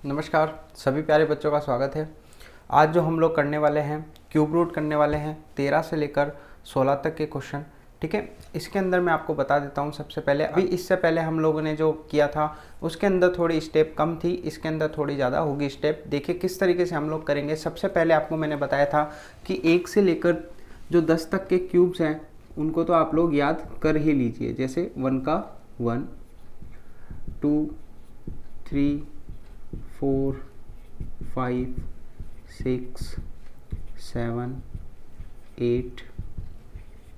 नमस्कार, सभी प्यारे बच्चों का स्वागत है। आज जो हम लोग करने वाले हैं क्यूब रूट करने वाले हैं 13 से लेकर 16 तक के क्वेश्चन। ठीक है, इसके अंदर मैं आपको बता देता हूँ। सबसे पहले अभी इससे पहले हम लोगों ने जो किया था उसके अंदर थोड़ी स्टेप कम थी, इसके अंदर थोड़ी ज़्यादा होगी स्टेप। देखिए किस तरीके से हम लोग करेंगे। सबसे पहले आपको मैंने बताया था कि 1 से लेकर जो 10 तक के क्यूब्स हैं उनको तो आप लोग याद कर ही लीजिए। जैसे 1 का 1, 2, 3, 4, 5, 6, 7, 8,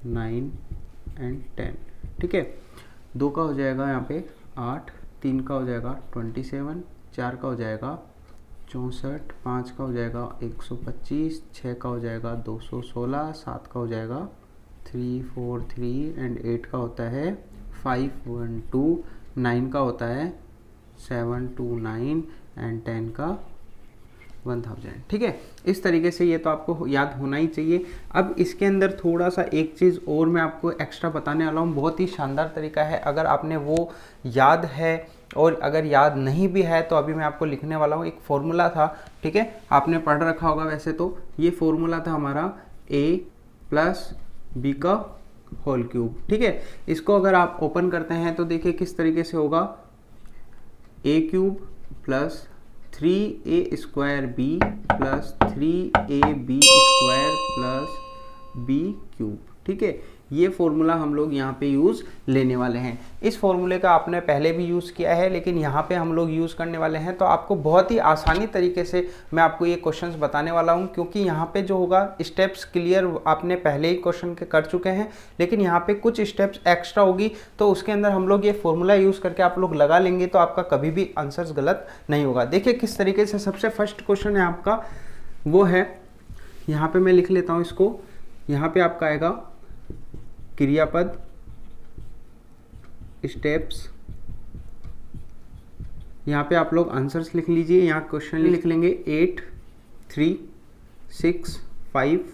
9 एंड 10। ठीक है, 2 का हो जाएगा यहाँ पे 8, 3 का हो जाएगा 27, 4 का हो जाएगा 64, 5 का हो जाएगा 125, 6 का हो जाएगा 216, 7 का हो जाएगा 3, 4, 3 एंड 8 का होता है 5, 1, 2, 9 का होता है 7, 2, 9 एंड 10 का 1000। ठीक है, इस तरीके से ये तो आपको याद होना ही चाहिए। अब इसके अंदर थोड़ा सा एक चीज़ और मैं आपको एक्स्ट्रा बताने वाला हूँ, बहुत ही शानदार तरीका है। अगर आपने वो याद है और अगर याद नहीं भी है तो अभी मैं आपको लिखने वाला हूँ। एक फॉर्मूला था, ठीक है, आपने पढ़ रखा होगा वैसे तो। ये फॉर्मूला था हमारा a प्लस बी का होल क्यूब। ठीक है, इसको अगर आप ओपन करते हैं तो देखिए किस तरीके से होगा। a cube plus 3a square b plus 3ab square plus b cube. ठीक है, ये फॉर्मूला हम लोग यहाँ पे यूज़ लेने वाले हैं। इस फॉर्मूले का आपने पहले भी यूज़ किया है, लेकिन यहाँ पे हम लोग यूज़ करने वाले हैं। तो आपको बहुत ही आसानी तरीके से मैं आपको ये क्वेश्चंस बताने वाला हूँ, क्योंकि यहाँ पे जो होगा स्टेप्स क्लियर आपने पहले ही क्वेश्चन के कर चुके हैं, लेकिन यहाँ पे कुछ स्टेप्स एक्स्ट्रा होगी। तो उसके अंदर हम लोग ये फॉर्मूला यूज़ करके आप लोग लगा लेंगे तो आपका कभी भी आंसर्स गलत नहीं होगा। देखिए किस तरीके से। सबसे फर्स्ट क्वेश्चन है आपका, वो है यहाँ पे मैं लिख लेता हूँ इसको। यहाँ पे आपका आएगा क्रियापद स्टेप्स। यहाँ पे आप लोग आंसर्स लिख लीजिए। यहाँ क्वेश्चन लिख लेंगे 8, 3, 6, 5,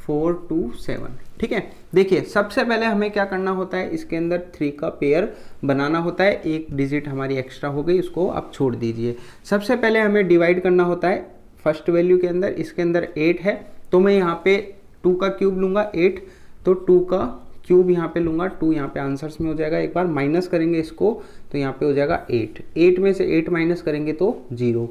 4, 2, 7। ठीक है, देखिए सबसे पहले हमें क्या करना होता है, इसके अंदर 3 का पेयर बनाना होता है। एक डिजिट हमारी एक्स्ट्रा हो गई, उसको आप छोड़ दीजिए। सबसे पहले हमें डिवाइड करना होता है फर्स्ट वैल्यू के अंदर। इसके अंदर 8 है तो मैं यहाँ पे 2 का क्यूब लूँगा 8, तो 2 का क्यूब यहाँ पे लूँगा। 2 यहाँ पे आंसर्स में हो जाएगा। एक बार माइनस करेंगे इसको तो यहाँ पे हो जाएगा 8। 8 में से 8 माइनस करेंगे तो 0।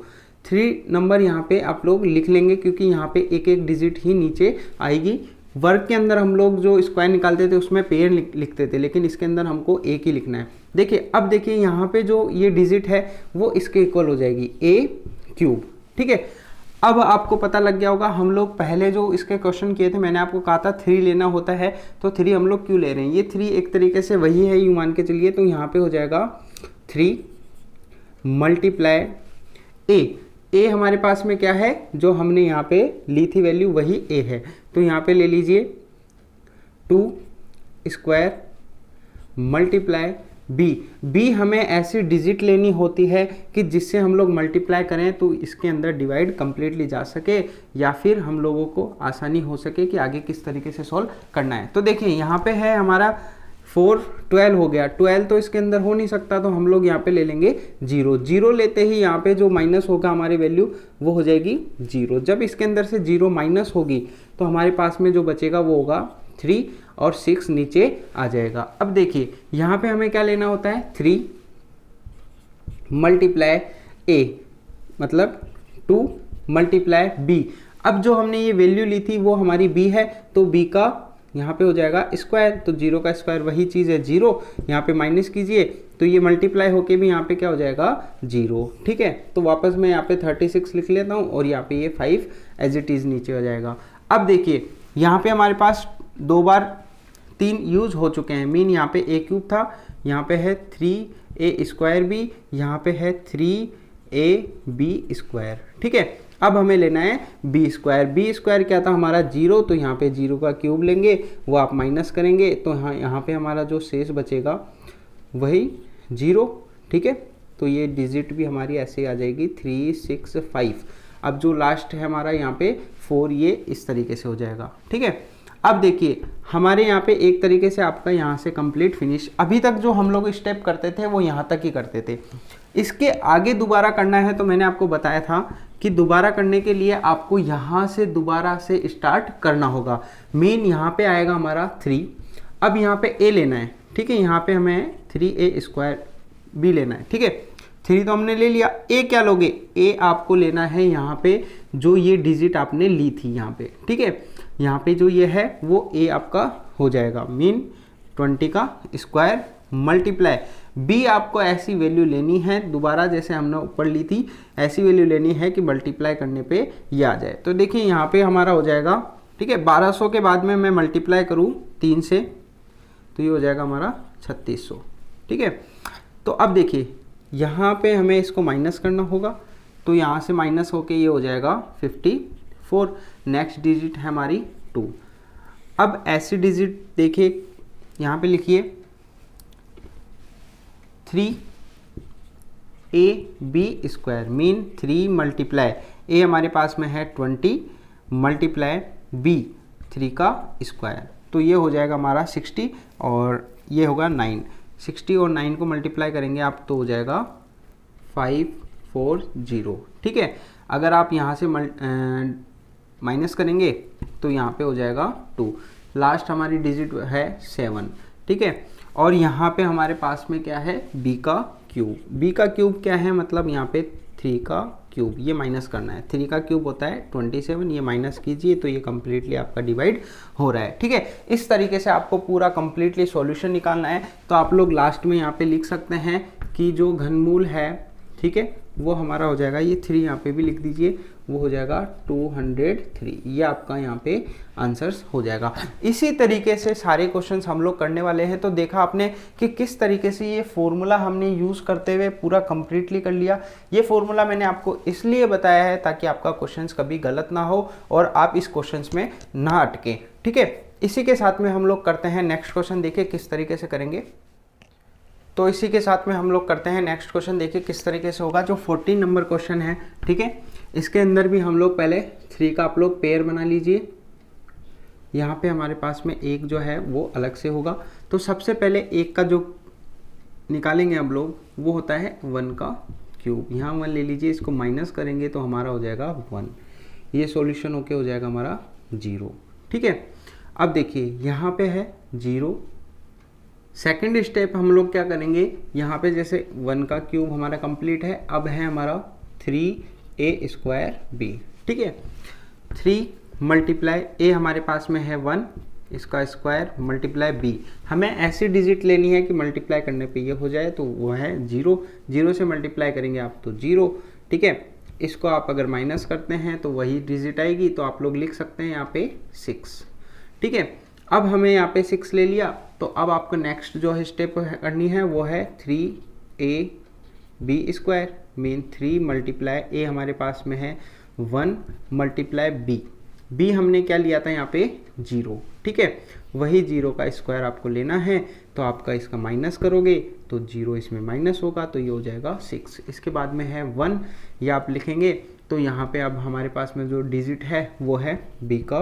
3 नंबर यहाँ पे आप लोग लिख लेंगे, क्योंकि यहाँ पे एक एक डिजिट ही नीचे आएगी। वर्ग के अंदर हम लोग जो स्क्वायर निकालते थे उसमें पेयर लिखते थे, लेकिन इसके अंदर हमको एक ही लिखना है। देखिए अब देखिए यहाँ पे जो ये डिजिट है वो इसके इक्वल हो जाएगी a क्यूब। ठीक है, अब आपको पता लग गया होगा, हम लोग पहले जो इसके क्वेश्चन किए थे मैंने आपको कहा था 3 लेना होता है, तो 3 हम लोग क्यों ले रहे हैं। ये 3 एक तरीके से वही है, यूं मान के चलिए। तो यहाँ पे हो जाएगा 3 मल्टीप्लाई ए हमारे पास में क्या है, जो हमने यहाँ पे ली थी वैल्यू वही a है। तो यहाँ पे ले लीजिए 2 स्क्वायर मल्टीप्लाई बी हमें ऐसी डिजिट लेनी होती है कि जिससे हम लोग मल्टीप्लाई करें तो इसके अंदर डिवाइड कंप्लीटली जा सके, या फिर हम लोगों को आसानी हो सके कि आगे किस तरीके से सॉल्व करना है। तो देखिए यहाँ पे है हमारा 4, 12 हो गया। 12 तो इसके अंदर हो नहीं सकता, तो हम लोग यहाँ पे ले लेंगे 0। 0 लेते ही यहाँ पे जो माइनस होगा हमारी वैल्यू वो हो जाएगी 0। जब इसके अंदर से 0 माइनस होगी तो हमारे पास में जो बचेगा वो होगा 3 और 6 नीचे आ जाएगा। अब देखिए यहाँ पे हमें क्या लेना होता है, 3 मल्टीप्लाई a मतलब 2 मल्टीप्लाई b। अब जो हमने ये वैल्यू ली थी वो हमारी b है, तो b का यहाँ पे हो जाएगा स्क्वायर। तो 0 का स्क्वायर वही चीज़ है 0। यहाँ पे माइनस कीजिए तो ये मल्टीप्लाई होके भी यहाँ पे क्या हो जाएगा 0। ठीक है, तो वापस मैं यहाँ पे 36 लिख लेता हूँ और यहाँ पे ये 5 एज इट इज़ नीचे हो जाएगा। अब देखिए यहाँ पे हमारे पास 2 बार 3 यूज हो चुके हैं। मीन यहाँ पे a क्यूब था, यहाँ पे है 3a स्क्वायर b, यहाँ पे है 3ab स्क्वायर। ठीक है, अब हमें लेना है b स्क्वायर क्या था हमारा 0, तो यहाँ पे 0 का क्यूब लेंगे, वो आप माइनस करेंगे तो यहाँ पे हमारा जो शेष बचेगा वही 0। ठीक है, तो ये डिजिट भी हमारी ऐसे आ जाएगी 3, 6, 5। अब जो लास्ट है हमारा यहाँ पे 4, ये इस तरीके से हो जाएगा। ठीक है, अब देखिए हमारे यहाँ पे एक तरीके से आपका यहाँ से कंप्लीट फिनिश। अभी तक जो हम लोग स्टेप करते थे वो यहाँ तक ही करते थे। इसके आगे दोबारा करना है तो मैंने आपको बताया था कि दोबारा करने के लिए आपको यहाँ से दोबारा से स्टार्ट करना होगा। मेन यहाँ पे आएगा हमारा 3। अब यहाँ पे a लेना है, ठीक है। यहाँ पे हमें 3a² b लेना है, ठीक है। 3 तो हमने ले लिया। a क्या लोगे? a आपको लेना है यहाँ पे जो ये डिजिट आपने ली थी यहाँ पे, ठीक है। यहाँ पे जो ये है वो a आपका हो जाएगा, मीन 20 का स्क्वायर मल्टीप्लाई b। आपको ऐसी वैल्यू लेनी है दोबारा, जैसे हमने ऊपर ली थी ऐसी वैल्यू लेनी है कि मल्टीप्लाई करने पे ये आ जाए। तो देखिए यहाँ पे हमारा हो जाएगा, ठीक है। 1200 के बाद में मैं मल्टीप्लाई करूँ 3 से तो ये हो जाएगा हमारा 3600, ठीक है। तो अब देखिए यहाँ पे हमें इसको माइनस करना होगा, तो यहाँ से माइनस होके ये हो जाएगा 54। नेक्स्ट डिजिट है हमारी 2। अब ऐसी डिजिट देखिए यहाँ पे लिखिए 3ab² मीन 3 मल्टीप्लाई a हमारे पास में है 20 मल्टीप्लाई b 3 का स्क्वायर, तो ये हो जाएगा हमारा 60 और ये होगा 9। 60 और 9 को मल्टीप्लाई करेंगे आप तो हो जाएगा 540, ठीक है। अगर आप यहाँ से माइनस करेंगे तो यहाँ पे हो जाएगा 2। लास्ट हमारी डिजिट है 7, ठीक है। और यहाँ पे हमारे पास में क्या है? b का क्यूब। b का क्यूब क्या है? मतलब यहाँ पे 3 का क्यूब, ये माइनस करना है। 3 का क्यूब होता है 27, ये माइनस कीजिए तो ये कम्प्लीटली आपका डिवाइड हो रहा है, ठीक है। इस तरीके से आपको पूरा कम्प्लीटली सॉल्यूशन निकालना है। तो आप लोग लास्ट में यहाँ पे लिख सकते हैं कि जो घनमूल है, ठीक है, वो हमारा हो जाएगा, ये 3 यहाँ पे भी लिख दीजिए, वो हो जाएगा 203। ये आपका यहाँ पे आंसर्स हो जाएगा। इसी तरीके से सारे क्वेश्चंस हम लोग करने वाले हैं। तो देखा आपने कि किस तरीके से ये फॉर्मूला हमने यूज़ करते हुए पूरा कंप्लीटली कर लिया। ये फॉर्मूला मैंने आपको इसलिए बताया है ताकि आपका क्वेश्चंस कभी गलत ना हो और आप इस क्वेश्चंस में ना अटके, ठीक है। इसी के साथ में हम लोग करते हैं नेक्स्ट क्वेश्चन, देखिए किस तरीके से करेंगे। तो इसी के साथ में हम लोग करते हैं नेक्स्ट क्वेश्चन, देखिए किस तरीके से होगा। जो 14 नंबर क्वेश्चन है, ठीक है, इसके अंदर भी हम लोग पहले 3 का आप लोग पेयर बना लीजिए। यहाँ पे हमारे पास में एक जो है वो अलग से होगा। तो सबसे पहले एक का जो निकालेंगे हम लोग वो होता है 1 का क्यूब। यहाँ 1 ले लीजिए, इसको माइनस करेंगे तो हमारा हो जाएगा 1। ये सॉल्यूशन होके हो जाएगा हमारा 0, ठीक है। अब देखिए यहाँ पे है 0। सेकंड स्टेप हम लोग क्या करेंगे, यहाँ पे जैसे 1 का क्यूब हमारा कंप्लीट है, अब है हमारा 3a²b, ठीक है। 3 मल्टीप्लाई a हमारे पास में है 1, इसका स्क्वायर मल्टीप्लाई b। हमें ऐसी डिजिट लेनी है कि मल्टीप्लाई करने पे ये हो जाए, तो वो है 0। 0 से मल्टीप्लाई करेंगे आप तो 0, ठीक है। इसको आप अगर माइनस करते हैं तो वही डिजिट आएगी, तो आप लोग लिख सकते हैं यहाँ पे 6, ठीक है। अब हमें यहाँ पे 6 ले लिया, तो अब आपको नेक्स्ट जो है स्टेप करनी है वो है 3ab² मीन 3 मल्टीप्लाई a हमारे पास में है 1 मल्टीप्लाई b। b हमने क्या लिया था यहाँ पे 0, ठीक है। वही 0 का स्क्वायर आपको लेना है, तो आपका इसका माइनस करोगे तो 0 इसमें माइनस होगा, तो ये हो जाएगा 6। इसके बाद में है 1, ये आप लिखेंगे। तो यहाँ पे अब हमारे पास में जो डिजिट है वो है b का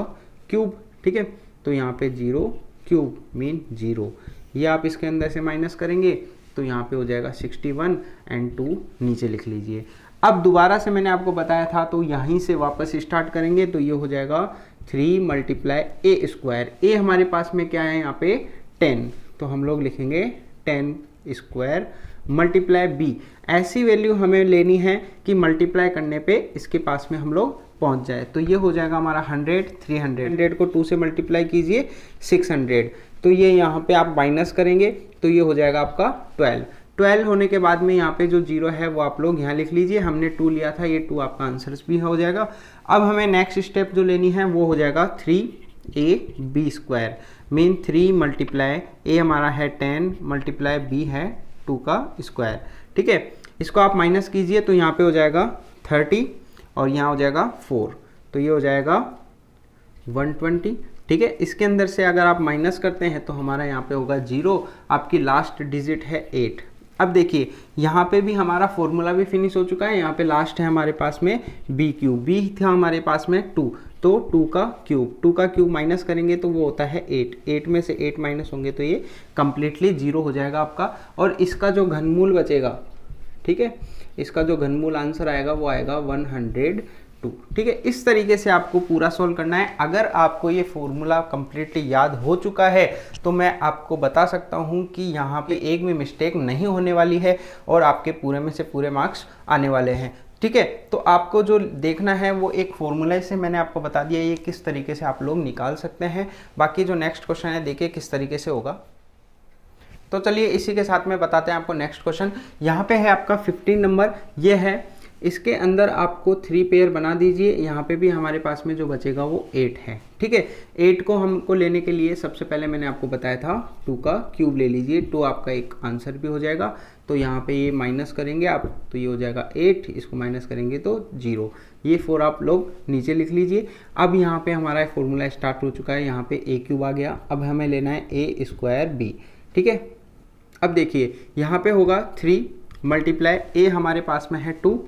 क्यूब, ठीक है। तो यहाँ पे 0 क्यूब मीन 0, ये आप इसके अंदर से माइनस करेंगे तो यहाँ पे हो जाएगा 61 एंड 2 नीचे लिख लीजिए। अब दोबारा से मैंने आपको बताया था, तो यहीं से वापस स्टार्ट करेंगे, तो ये हो जाएगा 3 मल्टीप्लाई a²। a हमारे पास में क्या है यहाँ पे 10, तो हम लोग लिखेंगे 10² मल्टीप्लाई b। ऐसी वैल्यू हमें लेनी है कि मल्टीप्लाई करने पे इसके पास में हम लोग पहुंच जाए। तो ये हो जाएगा हमारा 100, 300। 100 को 2 से मल्टीप्लाई कीजिए 600, तो ये यहाँ पे आप माइनस करेंगे तो ये हो जाएगा आपका 12। 12 होने के बाद में यहाँ पे जो 0 है वो आप लोग यहाँ लिख लीजिए। हमने 2 लिया था, ये 2 आपका आंसर भी हो जाएगा। अब हमें नेक्स्ट स्टेप जो लेनी है वो हो जाएगा 3ab² मीन 3 मल्टीप्लाई a हमारा है 10 मल्टीप्लाई b है 2 का स्क्वायर, ठीक है। इसको आप माइनस कीजिए तो यहाँ पे हो जाएगा 30 और यहाँ हो जाएगा 4, तो ये हो जाएगा 120, ठीक है। इसके अंदर से अगर आप माइनस करते हैं तो हमारा यहाँ पे होगा 0। आपकी लास्ट डिजिट है 8, अब देखिए यहाँ पे भी हमारा फॉर्मूला भी फिनिश हो चुका है। यहाँ पे लास्ट है हमारे पास में बी क्यूब, बी था हमारे पास में 2, तो 2 का क्यूब माइनस करेंगे तो वो होता है 8, 8 में से 8 माइनस होंगे तो ये कंप्लीटली 0 हो जाएगा आपका। और इसका जो घनमूल बचेगा, ठीक है, इसका जो घनमूल आंसर आएगा वो आएगा 102। ठीक है, इस तरीके से आपको पूरा सॉल्व करना है। अगर आपको ये फॉर्मूला कंप्लीटली याद हो चुका है तो मैं आपको बता सकता हूँ कि यहाँ पे एक भी मिस्टेक नहीं होने वाली है और आपके पूरे में से पूरे मार्क्स आने वाले हैं। ठीक है, तो आपको जो देखना है वो एक फॉर्मूला से मैंने आपको बता दिया ये किस तरीके से आप लोग निकाल सकते हैं। बाकी जो नेक्स्ट क्वेश्चन है देखिए किस तरीके से होगा। तो चलिए इसी के साथ में बताते हैं आपको नेक्स्ट क्वेश्चन। यहाँ पे है आपका 15 नंबर, ये है, इसके अंदर आपको 3 पेयर बना दीजिए। यहाँ पे भी हमारे पास में जो बचेगा वो 8 है। ठीक है, 8 को हमको लेने के लिए सबसे पहले मैंने आपको बताया था 2 का क्यूब ले लीजिए, 2 आपका एक आंसर भी हो जाएगा। तो यहाँ पे ये माइनस करेंगे आप तो ये हो जाएगा 8, इसको माइनस करेंगे तो 0, ये 4 आप लोग नीचे लिख लीजिए। अब यहाँ पे हमारा फॉर्मूला स्टार्ट हो चुका है, यहाँ पे a क्यूब आ गया। अब हमें लेना है a स्क्वायर b। ठीक है, अब देखिए यहाँ पे होगा 3 मल्टीप्लाई a हमारे पास में है 2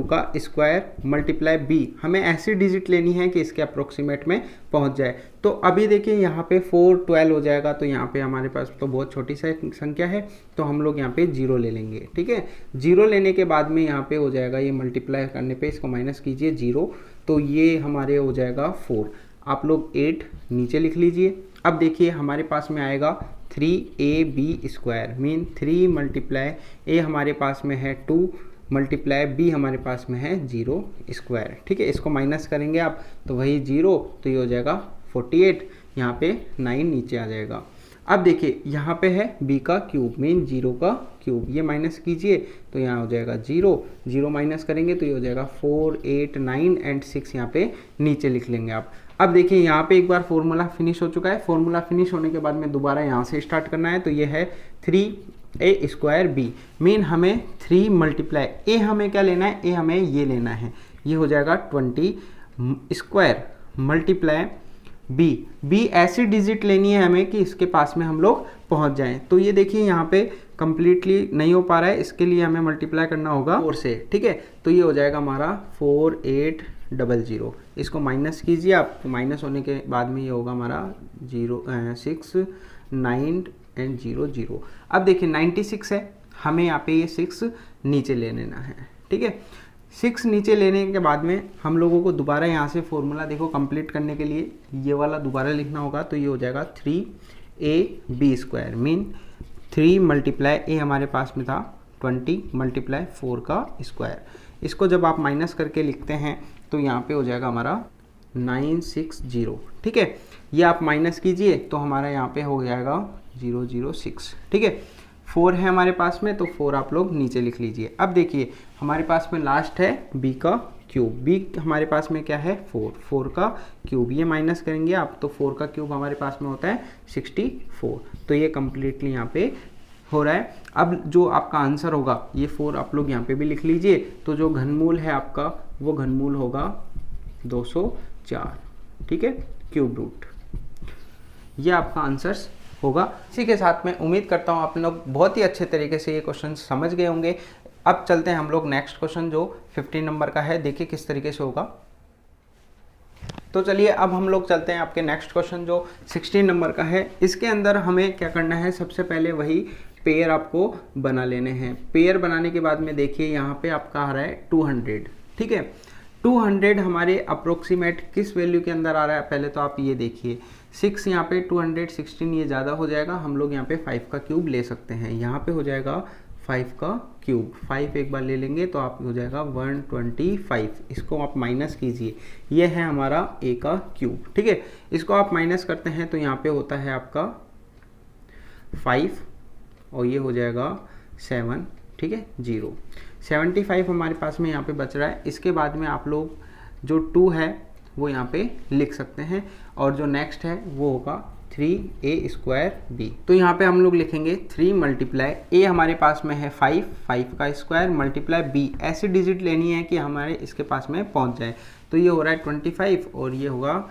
का स्क्वायर मल्टीप्लाई b, हमें ऐसी डिजिट लेनी है कि इसके अप्रोक्सीमेट में पहुंच जाए। तो अभी देखिए यहाँ पे 4 12 हो जाएगा, तो यहाँ पे हमारे पास तो बहुत छोटी सी संख्या है तो हम लोग यहाँ पे 0 ले लेंगे। ठीक है, 0 लेने के बाद में यहाँ पे हो जाएगा, ये मल्टीप्लाई करने पे इसको माइनस कीजिए 0, तो ये हमारे हो जाएगा 4। आप लोग 8 नीचे लिख लीजिए। अब देखिए हमारे पास में आएगा 3ab square, mean 3 multiply a हमारे पास में है 2 मल्टीप्लाई b हमारे पास में है 0 स्क्वायर। ठीक है, इसको माइनस करेंगे आप तो वही 0, तो ये हो जाएगा 48, यहाँ पे 9 नीचे आ जाएगा। अब देखिए यहाँ पे है b का क्यूब, मीन 0 का क्यूब, ये माइनस कीजिए तो यहाँ हो जाएगा 0, 0 माइनस करेंगे तो ये हो जाएगा 4 8 9 एंड 6, यहाँ पे नीचे लिख लेंगे आप। अब देखिए यहाँ पे एक बार फॉर्मूला फिनिश हो चुका है। फॉर्मूला फिनिश होने के बाद में दोबारा यहाँ से स्टार्ट करना है, तो ये है 3a स्क्वायर b, मीन हमें 3 मल्टीप्लाई a हमें क्या लेना है, a हमें ये लेना है, ये हो जाएगा 20 स्क्वायर मल्टीप्लाई b ऐसी डिजिट लेनी है हमें कि इसके पास में हम लोग पहुंच जाएं। तो ये देखिए यहाँ पे कंप्लीटली नहीं हो पा रहा है, इसके लिए हमें मल्टीप्लाई करना होगा 4 से। ठीक है, तो ये हो जाएगा हमारा 4800, इसको माइनस कीजिए आप, तो माइनस होने के बाद में ये होगा हमारा 6 9 एंड 0 0। अब देखिए 96 है, हमें यहाँ पे ये 6 नीचे ले लेना है। ठीक है, 6 नीचे लेने के बाद में हम लोगों को दोबारा यहाँ से फॉर्मूला देखो कंप्लीट करने के लिए ये वाला दोबारा लिखना होगा, तो ये हो जाएगा 3ab square, mean 3 multiply a हमारे पास में था 20 मल्टीप्लाई 4 का स्क्वायर। इसको जब आप माइनस करके लिखते हैं तो यहाँ पे हो जाएगा हमारा 960। ठीक है, ये आप माइनस कीजिए तो हमारा यहाँ पे हो जाएगा 006। ठीक है, 4 है हमारे पास में, तो 4 आप लोग नीचे लिख लीजिए। अब देखिए हमारे पास में लास्ट है b का क्यूब, b हमारे पास में क्या है 4 का क्यूब, ये माइनस करेंगे आप तो 4 का क्यूब हमारे पास में होता है 64, तो ये कंप्लीटली यहाँ पे हो रहा है। अब जो आपका आंसर होगा ये 4 आप लोग यहाँ पे भी लिख लीजिए, तो जो घनमूल है आपका वो घनमूल होगा 204। ठीक है, क्यूब रूट, ये आपका आंसर्स होगा। इसी के साथ मैं उम्मीद करता हूँ आप लोग बहुत ही अच्छे तरीके से ये क्वेश्चन समझ गए होंगे। अब चलते हैं हम लोग नेक्स्ट क्वेश्चन जो 15 नंबर का है, देखिए किस तरीके से होगा। तो चलिए अब हम लोग चलते हैं आपके नेक्स्ट क्वेश्चन जो 16 नंबर का है। इसके अंदर हमें क्या करना है, सबसे पहले वही पेयर आपको बना लेने हैं। पेयर बनाने के बाद में देखिए यहाँ पे आपका आ रहा है 200। ठीक है, 200 हमारे अप्रोक्सीमेट किस वैल्यू के अंदर आ रहा है, पहले तो आप ये देखिए 6 यहाँ पे 216, ये ज़्यादा हो जाएगा, हम लोग यहाँ पे 5 का क्यूब ले सकते हैं। यहाँ पे हो जाएगा 5 का क्यूब, 5 एक बार ले लेंगे तो आप हो जाएगा 125, इसको आप माइनस कीजिए, ये है हमारा a का क्यूब। ठीक है, इसको आप माइनस करते हैं तो यहाँ पे होता है आपका 5 और ये हो जाएगा 7। ठीक है, 0 75 हमारे पास में यहाँ पे बच रहा है। इसके बाद में आप लोग जो 2 है वो यहाँ पे लिख सकते हैं और जो नेक्स्ट है वो होगा 3a स्क्वायर b। तो यहाँ पे हम लोग लिखेंगे 3 मल्टीप्लाई a हमारे पास में है 5 का स्क्वायर मल्टीप्लाई b, ऐसी डिजिट लेनी है कि हमारे इसके पास में पहुँच जाए। तो ये हो रहा है 25 और ये होगा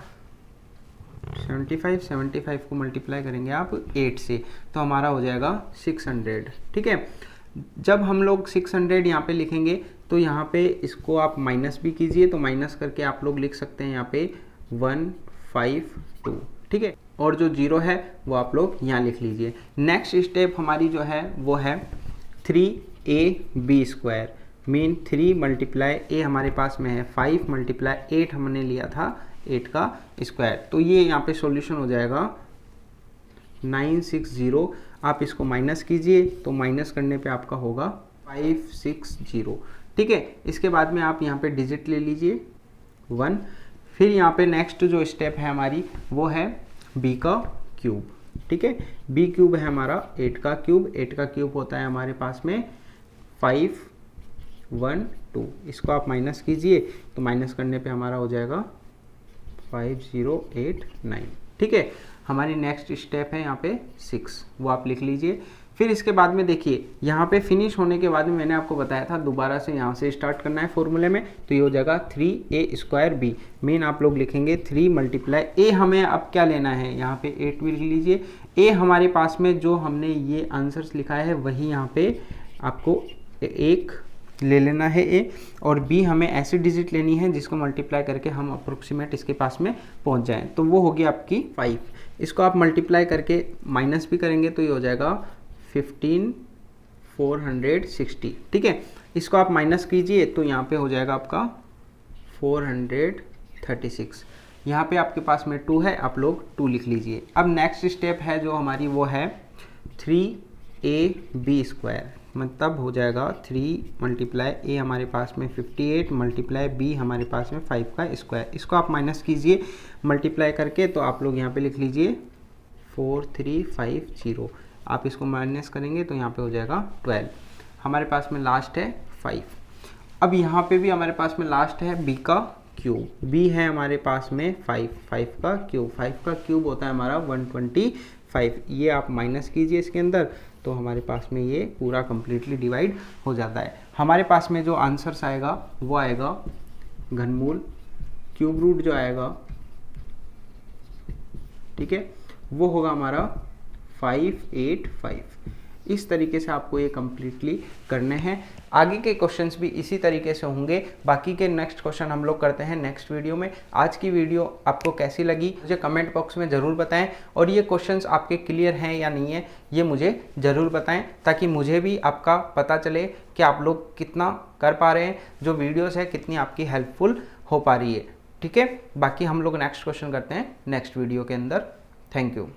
75 को मल्टीप्लाई करेंगे आप 8 से तो हमारा हो जाएगा 600। ठीक है, जब हम लोग 600 यहाँ पे लिखेंगे तो यहाँ पे इसको आप माइनस भी कीजिए, तो माइनस करके आप लोग लिख सकते हैं यहाँ पे 152, ठीक है। और जो 0 है वो आप लोग यहाँ लिख लीजिए। नेक्स्ट स्टेप हमारी जो है वो है 3ab², मीन 3 मल्टीप्लाई a हमारे पास में है 5 मल्टीप्लाई 8 हमने लिया था 8 का स्क्वायर, तो ये यहाँ पे सॉल्यूशन हो जाएगा 960। आप इसको माइनस कीजिए तो माइनस करने पे आपका होगा 560, ठीक है। इसके बाद में आप यहाँ पे डिजिट ले लीजिए 1। फिर यहाँ पे नेक्स्ट जो स्टेप है हमारी वो है b का क्यूब, ठीक है। b क्यूब है हमारा 8 का क्यूब, 8 का क्यूब होता है हमारे पास में 512। इसको आप माइनस कीजिए तो माइनस करने पे हमारा हो जाएगा 5089, ठीक है। हमारी नेक्स्ट स्टेप है यहाँ पे 6, वो आप लिख लीजिए। फिर इसके बाद में देखिए यहाँ पे फिनिश होने के बाद में मैंने आपको बताया था दोबारा से यहाँ से स्टार्ट करना है फॉर्मूले में, तो ये हो जाएगा 3a²b, मीन आप लोग लिखेंगे 3 मल्टीप्लाई a, हमें अब क्या लेना है यहाँ पे 8 भी लिख लीजिए। a हमारे पास में जो हमने ये आंसर्स लिखा है वही यहाँ पे आपको 1 ले लेना है a, और b हमें ऐसी डिजिट लेनी है जिसको मल्टीप्लाई करके हम अप्रोक्सीमेट इसके पास में पहुंच जाएं, तो वो होगी आपकी 5। इसको आप मल्टीप्लाई करके माइनस भी करेंगे तो ये हो जाएगा 15460, ठीक है। इसको आप माइनस कीजिए तो यहाँ पे हो जाएगा आपका 436। यहाँ पे आपके पास में 2 है, आप लोग 2 लिख लीजिए। अब नेक्स्ट स्टेप है जो हमारी वो है 3ab², मतलब हो जाएगा 3 मल्टीप्लाई a हमारे पास में 58 मल्टीप्लाई b हमारे पास में 5 का स्क्वायर। इसको आप माइनस कीजिए मल्टीप्लाई करके, तो आप लोग यहाँ पे लिख लीजिए 4350। आप इसको माइनस करेंगे तो यहाँ पे हो जाएगा 12। हमारे पास में लास्ट है 5। अब यहाँ पे भी हमारे पास में लास्ट है b का क्यूब, b है हमारे पास में 5 का क्यूब, 5 का क्यूब होता है हमारा 125। ये आप माइनस कीजिए इसके अंदर, तो हमारे पास में ये पूरा कंप्लीटली डिवाइड हो जाता है। हमारे पास में जो आंसर्स आएगा वो आएगा घनमूल क्यूब रूट जो आएगा, ठीक है, वो होगा हमारा 585। इस तरीके से आपको ये कम्प्लीटली करने हैं। आगे के क्वेश्चंस भी इसी तरीके से होंगे। बाकी के नेक्स्ट क्वेश्चन हम लोग करते हैं नेक्स्ट वीडियो में। आज की वीडियो आपको कैसी लगी मुझे कमेंट बॉक्स में ज़रूर बताएं, और ये क्वेश्चंस आपके क्लियर हैं या नहीं है ये मुझे ज़रूर बताएं, ताकि मुझे भी आपका पता चले कि आप लोग कितना कर पा रहे हैं, जो वीडियोज़ है कितनी आपकी हेल्पफुल हो पा रही है, ठीक है। बाकी हम लोग नेक्स्ट क्वेश्चन करते हैं नेक्स्ट वीडियो के अंदर। Thank you.